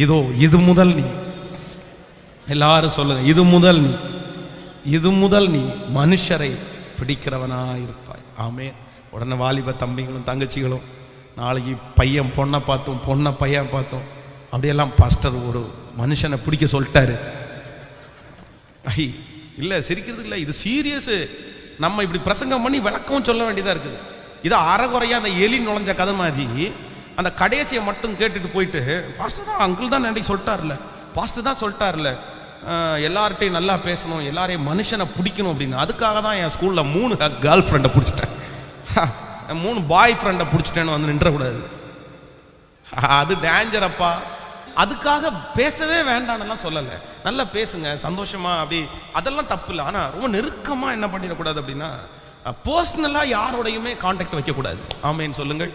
இதோ இது முதல் நீ, எல்லாரும் சொல்லுங்க, இது முதல் நீ, இது முதல் நீ மனுஷரை பிடிக்கிறவனா இருப்பாய். ஆமே. உடனே வாலிப தம்பிகளும் தங்கச்சிகளும் நாளைக்கு பையன் பொண்ணை பார்த்தோம், பொண்ணை பையன் பார்த்தோம், அப்படியெல்லாம் பாஸ்டர் ஒரு மனுஷனை பிடிக்க சொல்லிட்டாரு. ஐ இல்லை, சிரிக்கிறது இல்லை, இது சீரியஸு. நம்ம இப்படி பிரசங்கம் பண்ணி விளக்கவும் சொல்ல வேண்டியதாக இருக்குது. இது அறகுறையாக அந்த எலி நுழைஞ்ச கதை மாதிரி அந்த கடைசியை மட்டும் கேட்டுட்டு போயிட்டு, பாஸ்டர் தான் அங்கிள் தான் அன்றைக்கி சொல்லிட்டார்ல, பாஸ்டர் தான் சொல்லிட்டார்ல, எல்லார்ட்டையும் நல்லா பேசணும், எல்லாரையும் மனுஷனை பிடிக்கணும் அப்படின்னு. அதுக்காக தான் என் ஸ்கூலில் 3 கேர்ள் ஃப்ரெண்டை பிடிச்சிட்டேன், 3 பாய் ஃப்ரெண்டை பிடிச்சிட்டேன்னு வந்து நின்றக்கூடாது. அது டேஞ்சரப்பா. அதுக்காக பேசவே வேண்டாம்லாம் சொல்லலை, நல்லா பேசுங்க சந்தோஷமா, அப்படி அதெல்லாம் தப்பு இல்லை. ஆனால் ரொம்ப நெருக்கமாக என்ன பண்ணிடக்கூடாது அப்படின்னா, பர்சனலாக யாரோடையுமே கான்டாக்ட் வைக்கக்கூடாது. ஆமேன்னு சொல்லுங்கள்.